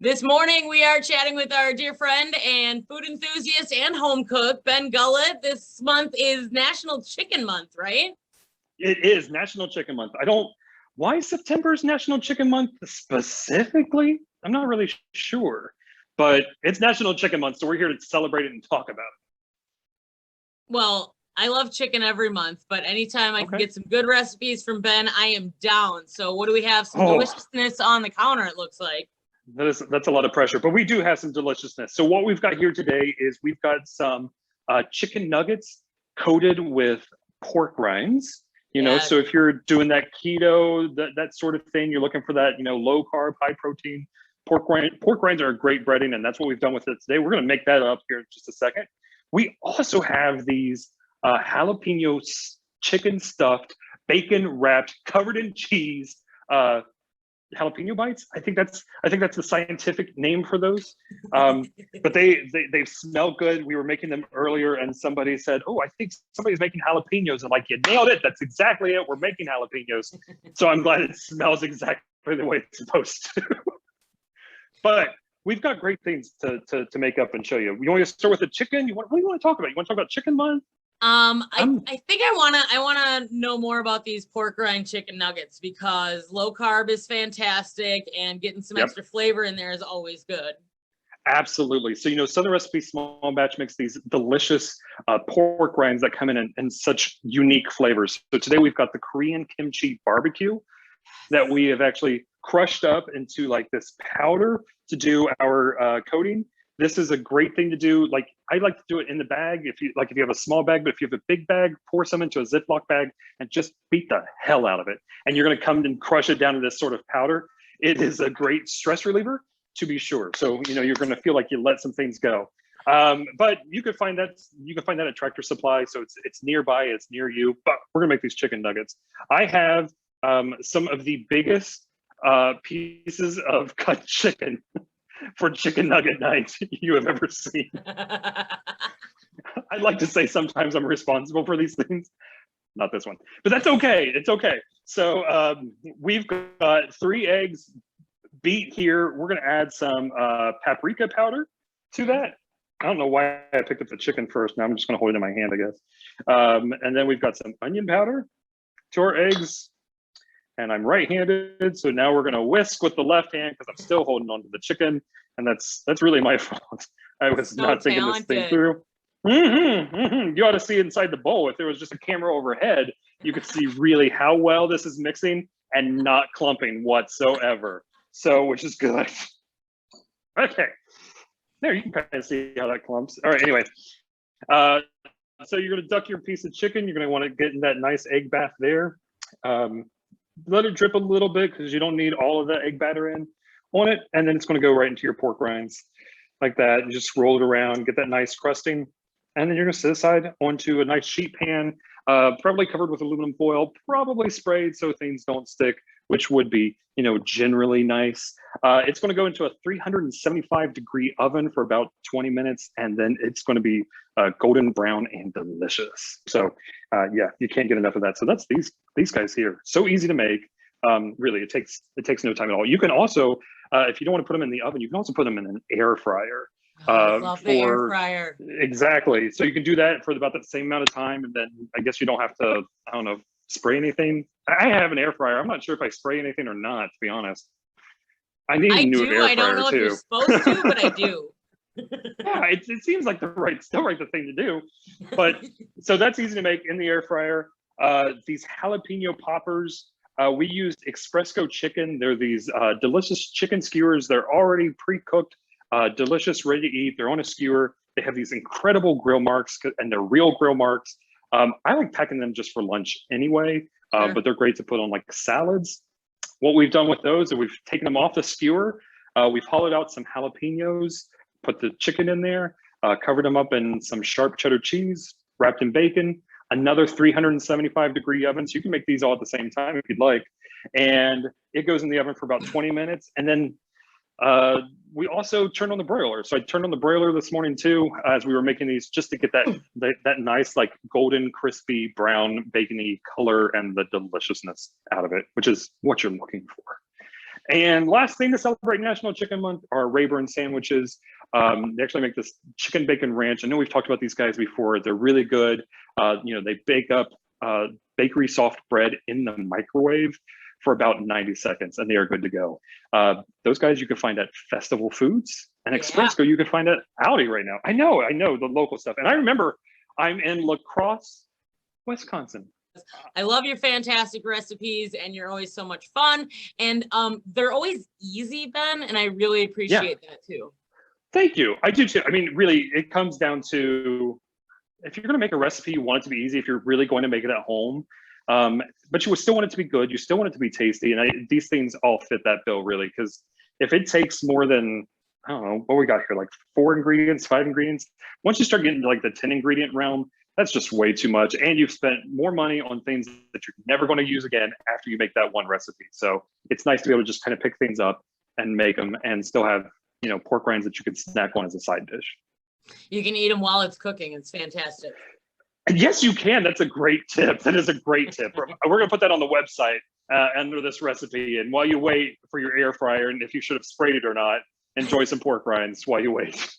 This morning, we are chatting with our dear friend and food enthusiast and home cook, Ben Gullett. This month is National Chicken Month, right? It is National Chicken Month. Why September is National Chicken Month specifically? I'm not really sure, but it's National Chicken Month, so we're here to celebrate it and talk about it. Well, I love chicken every month, but anytime I can get some good recipes from Ben, I am down. So what do we have? Some deliciousness on the counter, it looks like. That's a lot of pressure, but we do have some deliciousness. So what we've got here today is we've got some chicken nuggets coated with pork rinds. You know, so if you're doing that keto, that sort of thing, you're looking for that, low carb, high protein pork rind. Pork rinds are a great breading, and that's what we've done with it today. We're going to make that up here in just a second. We also have these jalapeno chicken stuffed, bacon wrapped, covered in cheese. Jalapeno bites. I think that's the scientific name for those. But they smell good. We were making them earlier, and somebody said, "Oh, I think somebody's making jalapenos." I'm like, "You nailed it. That's exactly it. We're making jalapenos." So I'm glad it smells exactly the way it's supposed to. But we've got great things to make up and show you. You want to start with the chicken? What do you want to talk about? You want to talk about chicken month? I think I wanna know more about these pork rind chicken nuggets because low carb is fantastic and getting some extra flavor in there is always good. Absolutely. So, Southern Recipe Small Batch makes these delicious pork rinds that come in such unique flavors. So today we've got the Korean kimchi barbecue that we have actually crushed up into like this powder to do our coating. This is a great thing to do. Like I like to do it in the bag. If you have a small bag, but if you have a big bag, pour some into a Ziploc bag and just beat the hell out of it. And you're going to come and crush it down to this sort of powder. It is a great stress reliever, to be sure. So you're going to feel like you let some things go. But you can find that at Tractor Supply. So it's nearby. It's near you. But we're going to make these chicken nuggets. I have some of the biggest pieces of cut chicken for chicken nugget night you have ever seen. I'd like to say sometimes I'm responsible for these things. Not this one, but that's okay. It's okay. So we've got 3 eggs beat here. We're going to add some paprika powder to that. I don't know why I picked up the chicken first. Now I'm just going to hold it in my hand, I guess. And then we've got some onion powder to our eggs. And I'm right-handed, so now we're going to whisk with the left hand because I'm still holding on to the chicken, and that's really my fault. I was not thinking this thing through. You ought to see inside the bowl. If there was just a camera overhead, you could see really how well this is mixing and not clumping whatsoever. So, which is good. Okay, there you can kind of see how that clumps. All right, anyway. So you're going to duck your piece of chicken. You're going to want to get in that nice egg bath there. Let it drip a little bit because you don't need all of the egg batter on it. And then it's going to go right into your pork rinds like that. You just roll it around, get that nice crusting. And then you're going to set aside onto a nice sheet pan, probably covered with aluminum foil, probably sprayed so things don't stick, which would be, generally nice. It's going to go into a 375-degree oven for about 20 minutes, and then it's going to be golden brown and delicious. So yeah, you can't get enough of that. So that's these guys here. So easy to make. Really, it takes no time at all. You can also, if you don't want to put them in the oven, you can also put them in an air fryer. I love the air fryer. Exactly. So you can do that for about the same amount of time, and then I guess you don't have to, I don't know, spray anything. I have an air fryer. I'm not sure if I spray anything or not, to be honest. I need a new air fryer too. I don't know if you're supposed to, but I do. Yeah, it seems like still the thing to do. But so that's easy to make in the air fryer. These jalapeno poppers, we used Expresco chicken. They're these delicious chicken skewers. They're already pre-cooked, delicious, ready to eat. They're on a skewer. They have these incredible grill marks, and they're real grill marks. I like packing them just for lunch anyway, but they're great to put on like salads. What we've done with those is we've taken them off the skewer. We've hollowed out some jalapenos, put the chicken in there, covered them up in some sharp cheddar cheese, wrapped in bacon, another 375-degree oven. So you can make these all at the same time if you'd like. And it goes in the oven for about 20 minutes. And then we also turned on the broiler. So I turned on the broiler this morning too, as we were making these, just to get that nice, like golden, crispy, brown, bacony color and the deliciousness out of it, which is what you're looking for. And last thing to celebrate National Chicken Month are Rayburn Sandwiches. They actually make this chicken bacon ranch. I know we've talked about these guys before. They're really good. They bake up bakery soft bread in the microwave for about 90 seconds, and they are good to go. Those guys you can find at Festival Foods and Expressco. You can find at Aldi right now. I know the local stuff. And I remember I'm in La Crosse, Wisconsin. I love your fantastic recipes, and you're always so much fun. And they're always easy, Ben, and I really appreciate that too. Thank you. I do too. I mean, really, it comes down to, if you're going to make a recipe, you want it to be easy. If you're really going to make it at home, but you still want it to be good. You still want it to be tasty. And these things all fit that bill, really, because if it takes more than, I don't know, what we got here, like 4 ingredients, 5 ingredients, once you start getting to like the 10 ingredient realm, that's just way too much. And you've spent more money on things that you're never going to use again after you make that one recipe. So it's nice to be able to just kind of pick things up and make them and still have, pork rinds that you can snack on as a side dish. You can eat them while it's cooking. It's fantastic. And yes, you can. That's a great tip. That is a great tip. We're going to put that on the website under this recipe. And while you wait for your air fryer, and if you should have sprayed it or not, enjoy some pork rinds while you wait.